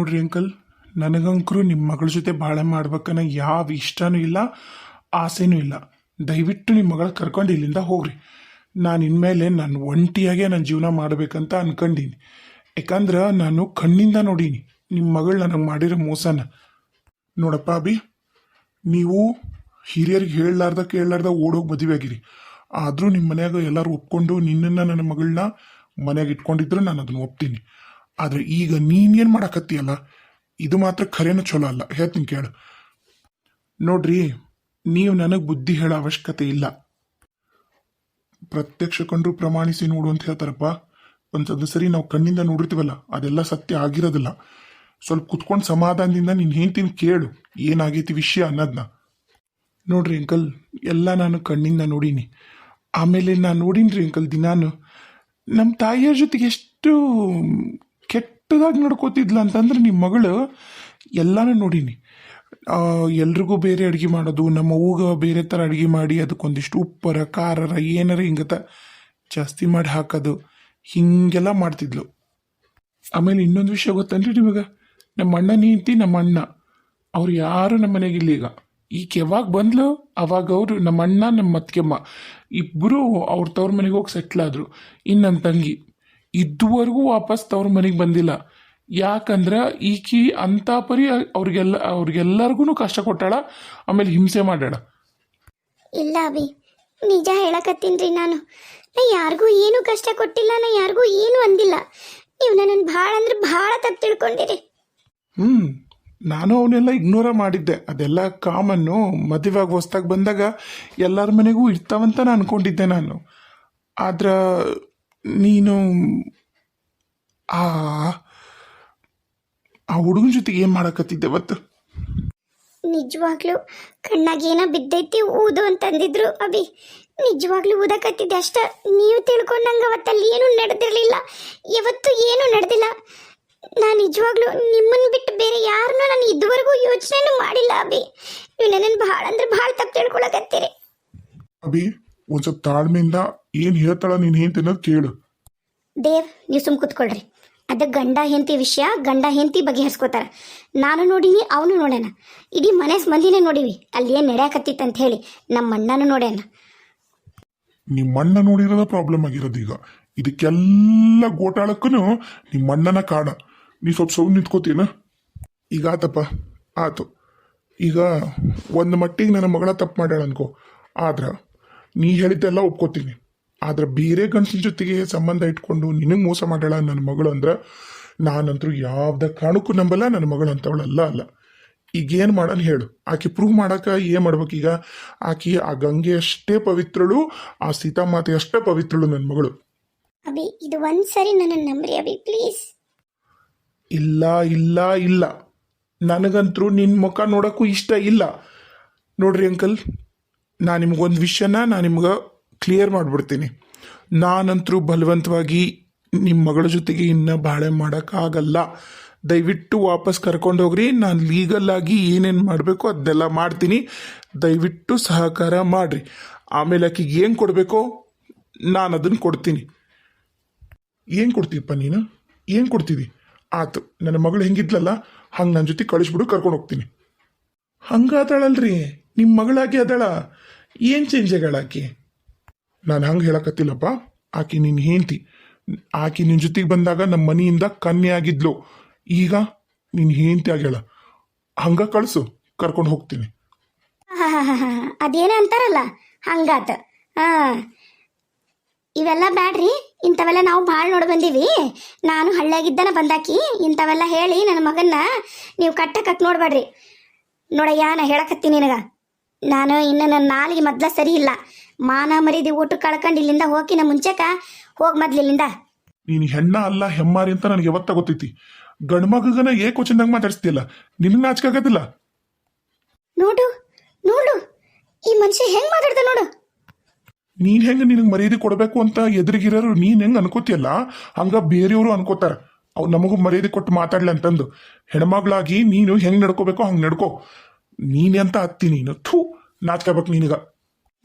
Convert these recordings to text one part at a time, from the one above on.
ನೋಡ್ರಿ ಅಂಕಲ್, ನನಗಂಕರು ನಿಮ್ಮ ಮಗಳ ಜೊತೆ ಬಾಳೆ ಮಾಡ್ಬೇಕನ್ನ ಯಾವ ಇಷ್ಟನೂ ಇಲ್ಲ, ಆಸೆನೂ ಇಲ್ಲ. ದಯವಿಟ್ಟು ನಿಮ್ಮ ಮಗಳ ಕರ್ಕೊಂಡು ಇಲ್ಲಿಂದ ಹೋಗ್ರಿ. ನಾನು ಇನ್ಮೇಲೆ ನಾನು ಒಂಟಿಯಾಗೆ ನನ್ನ ಜೀವನ ಮಾಡಬೇಕಂತ ಅನ್ಕೊಂಡೀನಿ. ಯಾಕಂದ್ರೆ ನಾನು ಕಣ್ಣಿಂದ ನೋಡೀನಿ ನಿಮ್ಮ ಮಗಳು ನನಗೆ ಮಾಡಿರೋ ಮೋಸನ. ನೋಡಪ್ಪ ಅಭಿ, ನೀವು ಹಿರಿಯರಿಗೆ ಹೇಳಲಾರ್ದ ಕೇಳಲಾರ್ದ ಓಡೋಗಿ ಮದುವೆ ಆಗಿರಿ. ಆದರೂ ನಿಮ್ಮ ಮನ್ಯಾಗ ಎಲ್ಲರೂ ಒಪ್ಕೊಂಡು ನಿನ್ನನ್ನು ನನ್ನ ಮಗಳನ್ನ ಮನೆಯಾಗ ಇಟ್ಕೊಂಡಿದ್ರು ನಾನು ಅದನ್ನು ಒಪ್ತೀನಿ. ಆದರೆ ಈಗ ನೀನೇನು ಮಾಡಕತ್ತೀಯಲ್ಲ, ಇದು ಮಾತ್ರ ಖರೇನ ಚಲೋ ಅಲ್ಲ. ಹೇಳ್ತೀನಿ ಕೇಳು. ನೋಡ್ರಿ, ನೀವು ನನಗೆ ಬುದ್ಧಿ ಹೇಳೋ ಅವಶ್ಯಕತೆ ಇಲ್ಲ. ಪ್ರತ್ಯಕ್ಷ ಕಂಡ್ರು ಪ್ರಮಾಣಿಸಿ ನೋಡು ಅಂತ ಹೇಳ್ತಾರಪ್ಪ. ಒಂದ್ಸದ ಸರಿ ನಾವು ಕಣ್ಣಿಂದ ನೋಡಿರ್ತೀವಲ್ಲ, ಅದೆಲ್ಲ ಸತ್ಯ ಆಗಿರೋದಿಲ್ಲ. ಸ್ವಲ್ಪ ಕುತ್ಕೊಂಡು ಸಮಾಧಾನದಿಂದ ನೀನು ಹೇಳ್ತೀನಿ ಕೇಳು, ಏನಾಗೈತಿ ವಿಷಯ ಅನ್ನೋದನ್ನ. ನೋಡ್ರಿ ಅಂಕಲ್, ಎಲ್ಲ ನಾನು ಕಣ್ಣಿಂದ ನೋಡೀನಿ. ಆಮೇಲೆ ನಾನು ನೋಡೀನಿ ಅಂಕಲ್, ದಿನಾನು ನಮ್ಮ ತಾಯಿಯವ್ರ ಜೊತೆಗೆ ಎಷ್ಟು ಕೆಟ್ಟದಾಗಿ ನಡ್ಕೋತಿದ್ಲ ಅಂತಂದ್ರೆ ನಿಮ್ಮ ಮಗಳು ಎಲ್ಲಾನು ನೋಡೀನಿ. ಎಲ್ರಿಗೂ ಬೇರೆ ಅಡುಗೆ ಮಾಡೋದು, ನಮ್ಮ ಅವ್ಗ ಬೇರೆ ಥರ ಅಡುಗೆ ಮಾಡಿ ಅದಕ್ಕೊಂದಿಷ್ಟು ಉಪ್ಪರ ಖಾರರ ಏನಾರ ಹಿಂಗತ ಜಾಸ್ತಿ ಮಾಡಿ ಹಾಕೋದು, ಹೀಗೆಲ್ಲ ಮಾಡ್ತಿದ್ಲು. ಆಮೇಲೆ ಇನ್ನೊಂದು ವಿಷಯ ಗೊತ್ತನ್ರಿ ನಿಮಗೆ, ನಮ್ಮ ಅಣ್ಣ ನೀಂತಿ ನಮ್ಮ ಅಣ್ಣ ಅವ್ರು ಯಾರು ನಮ್ಮ ಮನೆಗಿಲ್ಲ. ಈಗ ಯಾವಾಗ ಬಂದ್ಲು ಅವಾಗ ಅವರು ನಮ್ಮ ಅಣ್ಣ ನಮ್ಮ ಮತ್ಕೆಮ್ಮ ಇಬ್ಬರು ಅವ್ರ ತವ್ರ ಮನೆಗೆ ಹೋಗಿ ಸೆಟ್ಲ್ ಆದರು. ಇನ್ನು ನನ್ನ ತಂಗಿ ಇದುವರೆಗೂ ವಾಪಸ್ ತವ್ರ ಮನೆಗೆ ಬಂದಿಲ್ಲ. ಯಾಕಂದ್ರೆ ಈಕಿ ಅಂತ ಪರಿ ಅವ್ರಿಗೆಲ್ಲರಿಗೂ ಕಷ್ಟ ಕೊಟ್ಟಾಳ, ಆಮೇಲೆ ಹಿಂಸೆ ಮಾಡ್ಯಾಳ. ಇಲ್ಲ ಅಭಿ, ನಿಜ ಹೇಳಕತ್ತೀನ್ರಿ. ನಾನು ಯಾರಿಗೂ ಏನು ಕಷ್ಟ ಕೊಟ್ಟಿಲ್ಲ, ನಾ ಯಾರಿಗೂ ಏನು ಅಂದಿಲ್ಲ. ನೀವು ನನ್ನನ್ನು ಭಾಳ ಅಂದ್ರೆ ಭಾಳ ತಪ್ಪು ತಿಳ್ಕೊಂಡಿರಿ. ನಾನು ಅವನ್ನೆಲ್ಲ ಇಗ್ನೋರ ಮಾಡಿದ್ದೆ. ಅದೆಲ್ಲ ಕಾಮನ್ನು. ಮದುವೆಯಾಗಿ ಹೊಸ್ದಾಗಿ ಬಂದಾಗ ಎಲ್ಲರ ಮನೆಗೂ ಇರ್ತಾವಂತ ನಾನು ಅನ್ಕೊಂಡಿದ್ದೆ ನಾನು. ಆದ್ರೆ ನೀನು ಆ ಹುಡುಗನ ಜೊತೆಗೆ ಏನು ಮಾಡಕತ್ತಿದ್ದೆ ಅವತ್ತು? ನಿಜವಾಗ್ಲೂ ಕಣ್ಣಾಗೇನ ಬಿದ್ದೈತಿ ಊದು ಅಂತಂದಿದ್ರು ಅಭಿ. ನಿಜವಾಗ್ಲೂ ಊದಕತ್ತಿದ್ದೆ ಅಷ್ಟ. ನೀವು ತಿಳ್ಕೊಂಡಂಗ ಅವತ್ತಲ್ಲಿ ಏನು ನಡೆದಿರಲಿಲ್ಲ, ಯಾವತ್ತೂ ಏನು ನಡೆದಿಲ್ಲ. ನಾನು ನಿಜವಾಗ್ಲೂ ನಿಮ್ಮನ್ನು ಬಿಟ್ಟು ಬೇರೆ ಯಾರನ್ನೂ ನಾನು ಇದುವರೆಗೂ ಯೋಚನೆನೂ ಮಾಡಿಲ್ಲ ಅಭಿ. ನೀವು ನನ್ನನ್ನು ಭಾಳ ಅಂದ್ರೆ ಭಾಳ ತಪ್ಪು ತಿಳ್ಕೊಳಕತ್ತೀರಿ. ಅಭಿ, ಒಂದು ಸ್ವಲ್ಪ ತಾಳ್ಮೆಯಿಂದ ಏನು ಹೇಳ್ತಾಳ ನೀನು ಏನು ತಿನ್ನೋದು ಕೇಳು. ದೇವ್, ನೀವು ಸುಮ್ ಕೂತ್ಕೊಳ್ರಿ. ಅದು ಗಂಡ ಹೆಂಡತಿ ವಿಷಯ, ಗಂಡ ಹೆಂಡತಿ ಬಗೆಹರಿಸ್ಕೋತಾರ. ನಾನು ನೋಡೀನಿ, ಅವನು ನೋಡ್ಯಾನ, ಇಡೀ ಮನೆ ಮಂದಿನೇ ನೋಡಿವಿ ಅಲ್ಲಿ ಏನು ನಡೆಯಕತ್ತಿತ್ತು ಅಂತ ಹೇಳಿ. ನಮ್ಮ ಅಣ್ಣನೂ ನೋಡ್ಯಾನ. ನಿಮ್ಮ ಅಣ್ಣ ನೋಡಿರೋದ ಪ್ರಾಬ್ಲಮ್ ಆಗಿರೋದು. ಈಗ ಇದಕ್ಕೆಲ್ಲ ಗೋಟಾಳಕ್ಕೂ ನಿಮ್ಮ ಅಣ್ಣನ ಕಾರಣ. ನೀ ಸ್ವಲ್ಪ ಸೌಂಡ್ ನಿಂತ್ಕೋತೀನ? ಈಗ ಆತಪ್ಪ, ಆತು. ಈಗ ಒಂದು ಮಟ್ಟಿಗೆ ನನ್ನ ಮಗಳ ತಪ್ಪು ಮಾಡ್ಯಾಳ ಅನ್ಕೋ. ಆದ್ರೆ ನೀ ಹೇಳಿದ್ದೆಲ್ಲ ಒಪ್ಕೋತೀನಿ. ಆದ್ರೆ ಬೇರೆ ಗಂಡಸಿನ ಜೊತೆಗೆ ಸಂಬಂಧ ಇಟ್ಕೊಂಡು ನಿನಗೆ ಮೋಸ ಮಾಡ್ಯಾಳ ನನ್ನ ಮಗಳು ಅಂದ್ರೆ ನಾನಂತರೂ ಯಾವ್ದ ಕಾರಣಕ್ಕೂ ನಂಬಲ್ಲ. ನನ್ನ ಮಗಳು ಅಂತವಳಲ್ಲ ಅಲ್ಲ. ಈಗೇನು ಮಾಡೋಣ ಹೇಳು? ಆಕೆ ಪ್ರೂವ್ ಮಾಡಕ್ಕೆ ಏನು ಮಾಡ್ಬೇಕೀಗ? ಆಕೆ ಆ ಗಂಗೆ ಅಷ್ಟೇ ಪವಿತ್ರಳು, ಆ ಸೀತಾಮಾತೆ ಅಷ್ಟೇ ಪವಿತ್ರಳು ನನ್ನ ಮಗಳು. ಅಭಿ, ಇದು ಒಂದ್ಸರಿ ನನ್ನ ನಂಬ್ರಿ ಅಭಿ, ಪ್ಲೀಸ್. ಇಲ್ಲ ಇಲ್ಲ ಇಲ್ಲ, ನನಗಂತರೂ ನಿನ್ನ ಮುಖ ನೋಡೋಕ್ಕೂ ಇಷ್ಟ ಇಲ್ಲ. ನೋಡ್ರಿ ಅಂಕಲ್, ನಾನು ನಿಮ್ಗೊಂದು ವಿಷಯನ ನಿಮ್ಗೆ ಕ್ಲಿಯರ್ ಮಾಡಿಬಿಡ್ತೀನಿ. ನಾನಂತರೂ ಬಲವಂತವಾಗಿ ನಿಮ್ಮ ಮಗಳ ಜೊತೆಗೆ ಇನ್ನು ಬಾಳೆ ಮಾಡೋಕ್ಕಾಗಲ್ಲ. ದಯವಿಟ್ಟು ವಾಪಸ್ ಕರ್ಕೊಂಡು ಹೋಗ್ರಿ. ನಾನು ಲೀಗಲ್ಲಾಗಿ ಏನೇನು ಮಾಡಬೇಕು ಅದನ್ನೆಲ್ಲ ಮಾಡ್ತೀನಿ. ದಯವಿಟ್ಟು ಸಹಕಾರ ಮಾಡಿರಿ. ಆಮೇಲೆ ಆಕೆಗೆ ಏನು ಕೊಡಬೇಕೋ ನಾನು ಅದನ್ನು ಕೊಡ್ತೀನಿ. ಏನು ಕೊಡ್ತೀಯಪ್ಪ ನೀನು? ಏನು ಕೊಡ್ತೀವಿ? ಆತು, ನನ್ನ ಮಗಳು ಹೆಂಗಿದ್ಲಲ್ಲ ಹಂಗೆ ನನ್ನ ಜೊತೆ ಕಳಿಸ್ಬಿಡು, ಕರ್ಕೊಂಡು ಹೋಗ್ತೀನಿ. ಹಂಗಾದಳಲ್ರಿ ನಿಮ್ಮ ಮಗಳಾಗಿ ಅದಳ. ಏನು ಚೇಂಜ್ ಆಗ್ಯಾಳ ಆಕೆ? ನಾನು ಹಂಗೆ ಹೇಳಕತ್ತಿಲ್ಲಪ್ಪ. ಆಕೆ ನಿನ್ನ ಹೆಂಡ್ತಿ. ಆಕೆ ನಿನ್ನ ಜೊತೆಗೆ ಬಂದಾಗ ನಮ್ಮ ಮನೆಯಿಂದ ಕನ್ಯೆ ಆಗಿದ್ಲು. ಈಗ ನಿನ್ನ ಹೆಂಡ್ತಿ ಆಗ್ಯಾಳ. ಹಂಗ ಕಳಿಸು, ಕರ್ಕೊಂಡು ಹೋಗ್ತೀನಿ. ಅದೇನ ಅಂತಾರಲ್ಲ ಹಂಗಾತ. ಇವೆಲ್ಲ ಬ್ಯಾಡ್ರಿ, ಇಂಥವೆಲ್ಲ ನಾವು ಭಾಳ ನೋಡಿ ಬಂದೀವಿ. ನಾನು ಹಳ್ಳಿಯಾಗಿದ್ದನ ಬಂದಾಕಿ. ಇಂಥವೆಲ್ಲ ಹೇಳಿ ನನ್ನ ಮಗನ್ನ ನೀವು ಕಟ್ಟಕ್ಕೆ ನೋಡ್ಬೇಡ್ರಿ. ನೋಡಯ್ಯ, ನಾ ಹೇಳಕತ್ತೀನಿ ನಿನಗ, ನಾನು ಇನ್ನು ನನ್ನ ನಾಲಿಗೆ ಮೊದ್ಲ ಸರಿ ಇಲ್ಲ. ಮಾನ ಮರಿದಿ ಊಟ ಕಳ್ಕೊಂಡು ಇಲ್ಲಿಂದ ಹೋಗಿನ ಮುಂಚೆಕ ಹೋಗಿ ಮೊದ್ಲು ಇಲ್ಲಿಂದ. ನೀನು ಹೆಣ್ಣ ಅಲ್ಲ ಹೆಮ್ಮಾರಿ ಅಂತ ನನಗೆ ಯಾವತ್ತ ಗೊತ್ತೈತಿ. ಗಂಡ್ಮಗನ ಏಕೋಚಂದಾಗ ಮಾತಾಡಿಸ್ತಿಯಲ್ಲ, ನಿನ್ನ ನಾಚಿಕಾಗದಿಲ್ಲ? ನೋಡು ನೋಡು, ಈ ಮನುಷ್ಯ ಹೆಂಗ್ ಮಾತಾಡ್ದ ನೋಡು. ನೀನ್ ಹೆಂಗ ನಿನಗೆ ಮರ್ಯಾದೆ ಕೊಡಬೇಕು ಅಂತ ಎದುರಿಗಿರೋರು ನೀನ್ ಹೆಂಗ್ ಅನ್ಕೋತಿಯಲ್ಲ, ಹಂಗ ಬೇರೆಯವರು ಅನ್ಕೋತಾರ ಅವ್ ನಮಗೂ ಮರ್ಯಾದೆ ಕೊಟ್ಟು ಮಾತಾಡ್ಲಿ ಅಂತಂದು. ಹೆಣ್ಮಗಳಾಗಿ ನೀನು ಹೆಂಗ್ ನಡ್ಕೋಬೇಕೋ ಹಂಗ್ ನಡ್ಕೋ. ನೀನೆಂತ ಹತ್ತಿ ನೀನು? ಥೂ, ನಾಚ್ಕೋಬೇಕು ನಿನಗ.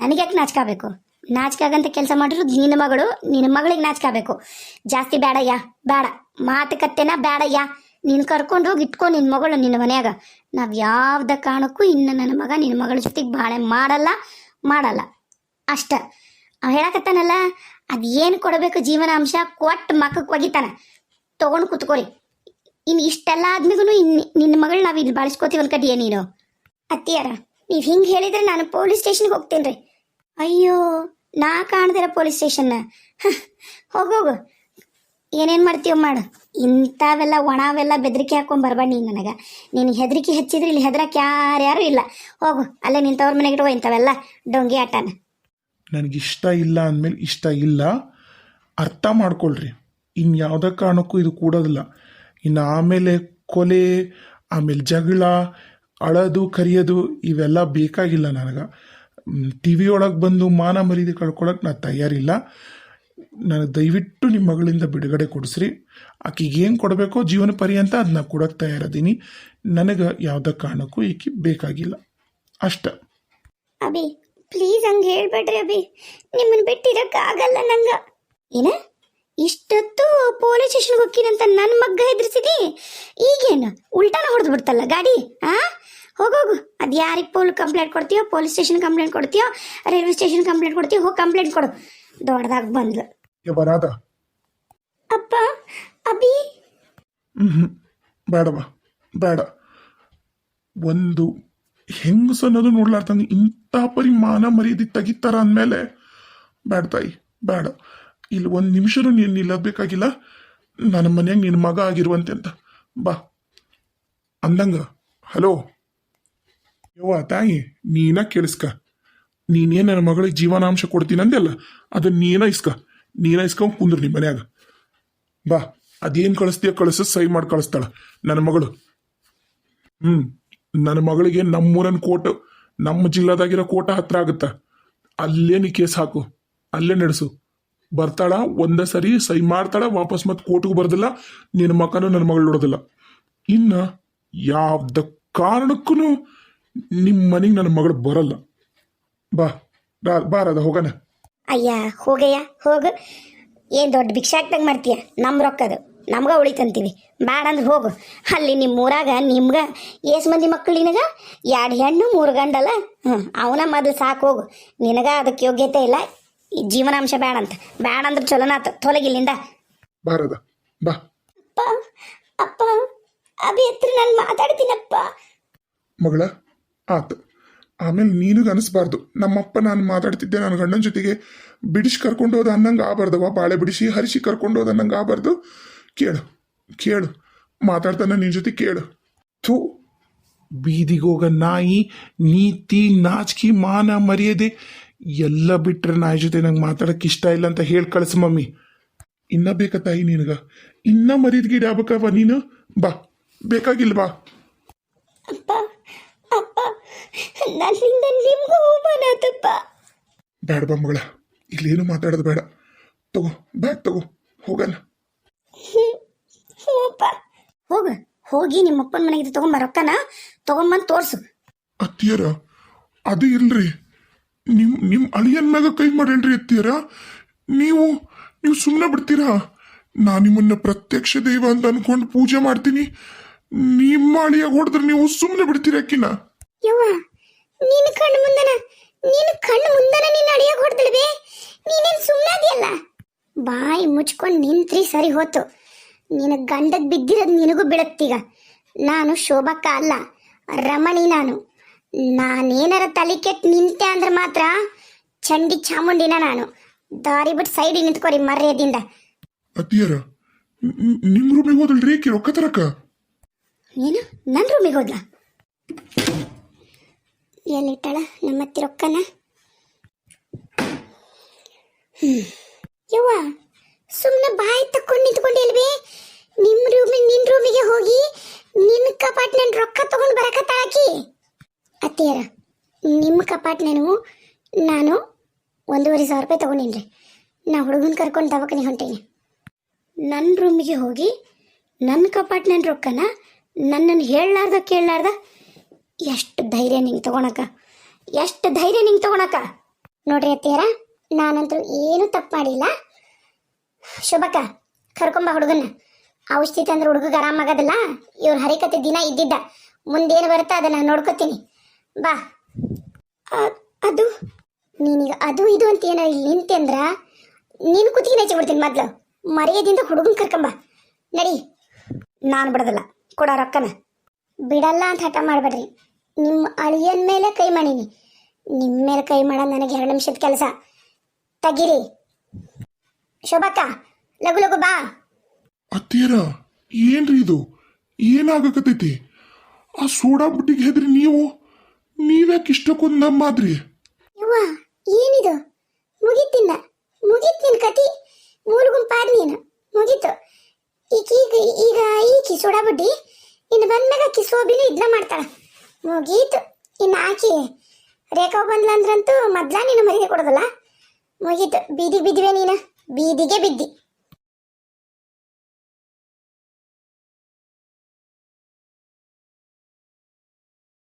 ನನಗ್ಯಾಕೆ ನಾಚ್ಕೋಬೇಕು? ನಾಚ್ಕಾಗಂತ ಕೆಲಸ ಮಾಡಿರೋದು ನಿನ್ನ ಮಗಳು, ನಿನ್ನ ಮಗಳಿಗೆ ನಾಚ್ಕೋಬೇಕು. ಜಾಸ್ತಿ ಬೇಡಯ್ಯ, ಬೇಡ ಮಾತುಕತೆನ ಬೇಡಯ್ಯ. ನೀನು ಕರ್ಕೊಂಡು ಹೋಗಿ ಇಟ್ಕೊ ನಿನ್ನ ಮಗಳು ನಿನ್ನ ಮನ್ಯಾಗ. ನಾವು ಯಾವ್ದ ಕಾರಣಕ್ಕೂ ಇನ್ನು ನನ್ನ ಮಗ ನಿನ್ನ ಮಗಳ ಜೊತೆಗೆ ಬಾಳೆ ಮಾಡಲ್ಲ ಅಷ್ಟ. ಅವ ಹೇಳಕತ್ತಾನಲ್ಲ, ಅದು ಏನು ಕೊಡಬೇಕು ಜೀವನಾಂಶ ಕೊಟ್ಟು ಮಕ್ಕಕ್ಕೆ ಒಗಿತಾನ. ತೊಗೊಂಡು ಕುತ್ಕೋರಿ. ಇನ್ನು ಇಷ್ಟೆಲ್ಲ ಆದ್ಮೇಗೂ ನಿನ್ನ ಮಗಳು ನಾವು ಇಲ್ಲಿ ಬಳಸ್ಕೋತೀವಿ ಅನ್ಕಡಿಯ ನೀನು. ಅತ್ತಿಯಾರ, ನೀವು ಹಿಂಗೆ ಹೇಳಿದ್ರೆ ನಾನು ಪೊಲೀಸ್ ಸ್ಟೇಷನ್ಗೆ ಹೋಗ್ತೀನಿ ರೀ. ಅಯ್ಯೋ, ನಾ ಕಾಣ್ದಿರ ಪೊಲೀಸ್ ಸ್ಟೇಷನ್ನ. ಹೋಗೋಗು, ಏನೇನು ಮಾಡ್ತೀವ ಮಾಡು. ಇಂಥವೆಲ್ಲ ಒಣವೆಲ್ಲ ಬೆದರಿಕೆ ಹಾಕೊಂಡು ಬರಬೇಡ ನೀನು ನನಗೆ. ನೀನು ಹೆದರಿಕೆ ಹಚ್ಚಿದ್ರೆ ಇಲ್ಲಿ ಹೆದರಕ್ಕೆ ಯಾರ್ಯಾರು ಇಲ್ಲ. ಹೋಗು, ಅಲ್ಲೇ ನಿಂತವ್ರ ಮನೆಗೆ ಇಟ್ಕೋ ಇಂಥವೆಲ್ಲ ಡೊಂಗಿ ಆಟನ. ನನಗಿಷ್ಟ ಇಲ್ಲ ಅಂದಮೇಲೆ ಇಷ್ಟ ಇಲ್ಲ, ಅರ್ಥ ಮಾಡ್ಕೊಳ್ರಿ. ಇನ್ನು ಯಾವುದೇ ಕಾರಣಕ್ಕೂ ಇದು ಕೂಡೋದಿಲ್ಲ. ಇನ್ನು ಆಮೇಲೆ ಕೊಲೆ, ಆಮೇಲೆ ಜಗಳ, ಅಳೋದು ಕರಿಯೋದು ಇವೆಲ್ಲ ಬೇಕಾಗಿಲ್ಲ ನನಗೆ. ಟಿ ವಿ ಒಳಗೆ ಬಂದು ಮಾನ ಮರ್ಯಾದೆ ಕಳ್ಕೊಳಕ್ಕೆ ನಾನು ತಯಾರಿಲ್ಲ. ನನಗೆ ದಯವಿಟ್ಟು ನಿಮ್ಮ ಮಗಳಿಂದ ಬಿಡುಗಡೆ ಕೊಡಿಸ್ರಿ. ಆಕೆಗೆ ಏನು ಕೊಡಬೇಕೋ ಜೀವನ ಪರ್ಯಂತ ಅದನ್ನ ಕೊಡೋಕ್ಕೆ ತಯಾರದೀನಿ. ನನಗೆ ಯಾವುದೇ ಕಾರಣಕ್ಕೂ ಈಕೆ ಬೇಕಾಗಿಲ್ಲ ಅಷ್ಟ. ಅಭಿ ಪ್ಲೀಸ್ ಹಂಗೆ ಹೇಳ್ಬೇಡ್ರಿ ಅಭಿ, ನಿಮ್ಮನ್ನು ಬಿಟ್ಟಿರೋಕ್ಕಾಗಲ್ಲ ನಂಗೆ. ಏನ ಇಷ್ಟೊತ್ತು ಪೊಲೀಸ್ ಸ್ಟೇಷನ್ಗೆ ಹೋಗ್ತೀನಂತ ನನ್ನ ಮಗ್ಗ ಹೆದರ್ಸಿದಿ, ಈಗೇನು ಉಲ್ಟಾನ ಹೊಡೆದು ಬಿಡ್ತಲ್ಲ ಗಾಡಿ. ಹೋಗೋಗು, ಅದು ಯಾರಿಗೆ ಕಂಪ್ಲೇಂಟ್ ಕೊಡ್ತೀಯೋ, ಪೊಲೀಸ್ ಸ್ಟೇಷನ್ ಕಂಪ್ಲೇಂಟ್ ಕೊಡ್ತೀಯೋ, ರೈಲ್ವೆ ಸ್ಟೇಷನ್ ಕಂಪ್ಲೇಂಟ್ ಕೊಡ್ತೀಯೋ, ಹೋಗಿ ಕಂಪ್ಲೇಂಟ್ ಕೊಡು. ದೊಡ್ಡದಾಗ ಬಂದ್ಲು. ಬರಾದ ಅಪ್ಪ ಅಭಿ. ಬೇಡವಾ, ಬೇಡ. ಒಂದು ಹೆಂಗಸು ಅನ್ನೋದು ನೋಡ್ಲಾರ್ದಂಗೆ ಇಂಥ ಪರಿಮಾಣ ಮರ್ಯಾದೆ ತೆಗಿತಾರ ಅಂದಮೇಲೆ ಬೇಡ ತಾಯಿ, ಬೇಡ. ಇಲ್ಲಿ ಒಂದು ನಿಮಿಷನೂ ನೀನು ನಿಲ್ಲಬೇಕಾಗಿಲ್ಲ. ನನ್ನ ಮನ್ಯಾಗ ನಿನ್ನ ಮಗ ಆಗಿರುವಂತೆ ಅಂತ ಬಾ ಅಂದಂಗ. ಹಲೋ ಯವ್ವ ತಾಯಿ, ನೀನ ಕೇಳಿಸ್ಕ. ನೀನೇನು ನನ್ನ ಮಗಳಿಗೆ ಜೀವನಾಂಶ ಕೊಡ್ತೀನಿ ಅಂದೆಲ್ಲ, ಅದನ್ನ ನೀನ ಇಸ್ಕೊಂಡ್ ಕುಂದ್ರು ನಿಮ್ಮ ಮನ್ಯಾಗ. ಬಾ, ಅದೇನು ಕಳಿಸ್ತೀಯ ಕಳಿಸ್, ಸೈ ಮಾಡಿ ಕಳಿಸ್ತಾಳ ನನ್ನ ಮಗಳು. ನನ್ನ ಮಗಳಿಗೆ ನಮ್ಮೂರನ್ ಕೋರ್ಟ್, ನಮ್ಮ ಜಿಲ್ಲಾದಾಗಿರೋ ಕೋಟ ಹತ್ರ ಆಗುತ್ತ. ಅಲ್ಲೇ ನೀ ಕೇಸ್ ಹಾಕು, ಅಲ್ಲೇ ನಡೆಸು. ಬರ್ತಾಳ, ಒಂದೇ ಸರಿ ಸೈ ಮಾಡ್ತಾಳ, ವಾಪಸ್ ಮತ್ತೆ ಕೋರ್ಟ್ಗೂ ಬರ್ದಿಲ್ಲ. ನಿನ್ನ ಮಕ್ಕನೂ ನನ್ನ ಮಗಳು ನೋಡೋದಿಲ್ಲ. ಇನ್ನು ಯಾವ್ದ ಕಾರಣಕ್ಕೂ ನಿಮ್ಮ ಮನೆಗೆ ನನ್ನ ಮಗಳು ಬರಲ್ಲ. ಬಾರದ ಹೋಗೋಣ. ಅಯ್ಯ ಹೋಗಯ್ಯ ಹೋಗು. ಏನು ದೊಡ್ಡ ಭಿಕ್ಷಾಕ್ದಂಗೆ ಮಾಡ್ತೀಯ? ನಮ್ಮ ರೊಕ್ಕದು ನಮ್ಗೆ ಉಳಿತಂತೀವಿ. ಬೇಡ ಅಂದ್ರೆ ಹೋಗು. ಅಲ್ಲಿ ನಿಮ್ಮ ಊರಾಗ ನಿಮ್ಗೆ ಏಸು ಮಂದಿ ಮಕ್ಕಳು ನಿನಗ? 2 ಹೆಣ್ಣು 3 ಗಂಡಲ್ಲ. ಅವನ ಮೊದಲು ಸಾಕು, ಹೋಗು. ನಿನಗ ಅದಕ್ಕೆ ಯೋಗ್ಯತೆ ಇಲ್ಲ. ಈ ಜೀವನಾಂಶ ಬೇಡ ಅಂದ್ರೆ ಚಲೋನಾಥ ತೊಲಗಿಲ್ಲಿಂದ. ಬಾರದ ಬಾ. ಅಪ್ಪ ಅಪ್ಪ ಅಭಿ ಹತ್ರ ನಾನು ಮಾತಾಡ್ತೀನಪ್ಪ. ಮಗಳ ಆತು. ಆಮೇಲೆ ನೀನಿಗೆ ಅನಿಸ್ಬಾರ್ದು, ನಮ್ಮಪ್ಪ ನಾನು ಮಾತಾಡ್ತಿದ್ದೆ ನನ್ನ ಗಂಡನ ಜೊತೆಗೆ ಬಿಡಿಸಿ ಕರ್ಕೊಂಡು ಹೋದ ಅನ್ನಂಗೆ ಆಗಬಾರ್ದವ. ಬಾಳೆ ಬಿಡಿಸಿ ಹರಿಸಿ ಕರ್ಕೊಂಡು ಹೋದ ಅನ್ನಂಗೆ ಆಗಬಾರ್ದು. ಕೇಳು ಮಾತಾಡ್ತಾನೆ ನಿನ್ನ ಜೊತೆ, ಕೇಳು. ಥೂ, ಬೀದಿಗೋಗ ನಾಯಿ, ನೀತಿ ನಾಚಿಕೆ ಮಾನ ಮರ್ಯಾದೆ ಎಲ್ಲ ಬಿಟ್ರೆ ನಾಯಿ ಜೊತೆ ನಂಗೆ ಮಾತಾಡಕ್ಕೆ ಇಷ್ಟ ಇಲ್ಲ ಅಂತ ಹೇಳಿ ಕಳಿಸು ಮಮ್ಮಿ. ಇನ್ನ ಬೇಕಾ ತಾಯಿ ನಿನಗ? ಇನ್ನ ಮರ್ಯಾದಗೀಡು ಆಗ್ಬೇಕವ ನೀನು? ಬಾ, ಬೇಕಾಗಿಲ್ಲ ಬಾ. ಅಪ್ಪ ಅಪ್ಪ ನನ್ನಿಂದ ನಿಮ್ಗೂ ಅವಮಾನ ಆತಪ್ಪ. ಬೇಡ ಬಾ ಮಗಳ, ಇಲ್ಲೇನು ಮಾತಾಡೋದು ಬೇಡ. ತಗೋ ಬ್ಯಾಗ್ ತಗೋ, ಹೋಗಲ್ಲ. ಅಪ್ಪ ಹೋಗಿ ನಿಮ್ಮಪ್ಪನ ಮನೆಗೆ ತಗೊಂಬರೊಕ್ಕನ ತಗೊಂಬಂದು ತೋರ್ಸು. ಅತ್ತಿಯರ ಅದು ಇಲ್ರಿ, ನಿಮ್ ಅಳಿಯನ್ ಮ್ಯಾಗ ಕೈ ಮಾಡೇನ್ರಿ ಅತ್ತಿಯರ. ನೀವು ಸುಮ್ಮನೆ ಬಿಡ್ತೀರಾ? ನಾ ನಿಮ್ಮನ್ನ ಪ್ರತ್ಯಕ್ಷ ದೈವ ಅಂತ ಅನ್ಕೊಂಡು ಪೂಜೆ ಮಾಡ್ತೀನಿ. ನಿಮ್ಮ ಅಳಿಯಾಗ ಹೊಡೆದ್ರೆ ನೀವು ಸುಮ್ಮನೆ ಬಿಡ್ತೀರ ಅಕ್ಕಿನ? ಯವ್ವ, ನಿನ್ನ ಕಣ್ಣು ಮುಂದನ ನಿನ್ನ ಅಡಿಯಾಗ ಹೊಡೆದಲ್ವೇ? ನೀನೇನು ಸುಮ್ಮನಾದಿಯಲ್ಲ. ಬಾಯಿ ಮುಚ್ಕೊಂಡು ನಿಂತ್ರಿ ಸರಿ ಹೋತು. ನಿನ್ನ ಗಂಡಗ್ ಬಿದ್ದಿರೋದು ನಿನಗೂ ಬಿಡತ್ತೀಗ. ನಾನು ಶೋಭಕ್ಕ ಅಲ್ಲ, ರಮಣಿ. ನಾನೇನಾರ ತಲೆ ಕೆಟ್ಟು ನಿಂತೆ ಅಂದ್ರೆ ಮಾತ್ರ ಚಂಡಿ ಚಾಮುಂಡಿನ ನಾನು. ದಾರಿ ಬಿಟ್ಟು ಸೈಡಿಗೆ ನಿಂತ್ಕೊರಿ ಮರ್ಯಾದಿಂದ. ಅತ್ತಿಯರ ನಿಮ್ ರೂಮಿಗೆ ಹೋದಲ್ರಿ ಆಕಿ ರೊಕ್ಕ ತರಕ? ಏನು ನನ್ನ ರೂಮಿಗೆ ಹೋದ್ಲ? ಎಲ್ಲಿಟ್ಟಾಳ ನಮ್ಮತ್ತಿ ರೊಕ್ಕನ? ಯವ್ವ, ಸುಮ್ಮನೆ ಬಾಯಿ ತಕ್ಕೊಂಡು ನಿಂತ್ಕೊಂಡಿಲ್ವೇ? ನಿನ್ನ ರೂಮಿಗೆ ಹೋಗಿ ನಿನ್ನ ಕಪಾಟ್ನಲ್ಲಿ ರೊಕ್ಕ ತಗೊಂಡು ಬರಕತ್ತಾಳಕಿ. ಅತ್ತಿಯರ, ನಿಮ್ಮ ಕಪಾಟ್ನೇನು ನಾನು 1,500 ರೂಪಾಯಿ ತಗೊಂಡಿನ್ರಿ. ನಾ ಹುಡುಗನ ಕರ್ಕೊಂಡು ದವಾಖಾನೆ ಹೊಂಟೀನಿ. ನನ್ನ ರೂಮಿಗೆ ಹೋಗಿ ನನ್ನ ಕಪಾಟ್ನಲ್ಲಿ ರೊಕ್ಕನ ನನ್ನನ್ನು ಹೇಳಲಾರ್ದ ಕೇಳಲಾರ್ದ ಎಷ್ಟು ಧೈರ್ಯ ನಿಂಗೆ ತಗೊಳಕ? ನೋಡ್ರಿ ಅತ್ತಿಯರ, ನಾನಂತೂ ಏನು ತಪ್ಪು ಮಾಡಿಲ್ಲ. ಶೋಭಕ್ಕ, ಕರ್ಕೊಂಬ ಹುಡುಗನ್ನ. ಔಷಧಿ ತಂದ್ರೆ ಹುಡುಗಗೆ ಆರಾಮಾಗೋದಿಲ್ಲ. ಇವ್ರ ಹರಿಕತೆ ದಿನ ಇದ್ದಿದ್ದ, ಮುಂದೇನು ಬರುತ್ತಾ ಅದನ್ನ ನೋಡ್ಕೋತೀನಿ. ಬಾ. ಅದು ನೀನೀಗ ಅದು ಇದು ಅಂತ ಏನೋ ಇಲ್ಲಿ ನಿಂತೆ ಅಂದ್ರ ನೀನು ಕುತ್ತಿಗೆ ನೆಚ್ಚಿಬಿಡ್ತೀನಿ. ಮೊದ್ಲು ಮರ್ಯಾದಿಂದ ಹುಡುಗನ್ ಕರ್ಕೊಂಬ. ನಡಿ. ನಾನು ಬಿಡೋದಿಲ್ಲ, ಕೊಡ ರೊಕ್ಕನ. ಬಿಡಲ್ಲ ಅಂತ ಹಠ ಮಾಡಬೇಡ್ರಿ. ನಿಮ್ಮ ಅಳಿಯನ್ ಮೇಲೆ ಕೈ ಮಾಡೀನಿ, ನಿಮ್ಮ ಮೇಲೆ ಕೈ ಮಾಡೋದು ನನಗೆ 2 ನಿಮಿಷದ ಕೆಲಸ. ತೆಗಿರಿ. ಶೋಭಕ್ಕ, ಲಗು ಲಗು ಬಾ. ಅತ್ತೇರ ಏನ್ರಿ ಇದು? ಏನಾಗಕತ್ತೈತಿ? ಆ ಸೋಡಾ ಬುಡ್ಡಿಗೆ ಹೆದ್ರಿ ನೀವ್ಯಾಕೆ ಇಷ್ಟಕ್ಕೊಂದು ನಮ್ಮಾದ್ರಿ? ಯವ್ವ, ಏನಿದು? ಮುಗೀತಿನ್ನ ಮುಗೀತು ನಿನ್ ಕತಿ. ಮೂರು ಗುಂಪಾದ ನೀನು ಮುಗೀತು. ಈಗ ಈಕಿ ಸೋಡಾ ಬುಡ್ಡಿ ಇನ್ನು ಬಂದ್ಮ್ಯಾಗ ಆಕಿ ಸೋಬಿನೂ ಇದನ್ನ ಮಾಡ್ತಾಳ. ಮುಗೀತು. ಇನ್ನು ಆಕಿ ರೇಖಾ ಬಂದ್ಲಂದ್ರಂತೂ ಮೊದ್ಲ ನೀನು ಮರಿಗೆ ಕೊಡೋದಲ್ಲ. ಮುಗೀತು. ಬೀದಿಗೆ ಬಿದ್ದಿವೆ ನೀನು, ಬೀದಿಗೆ ಬಿದ್ದಿ.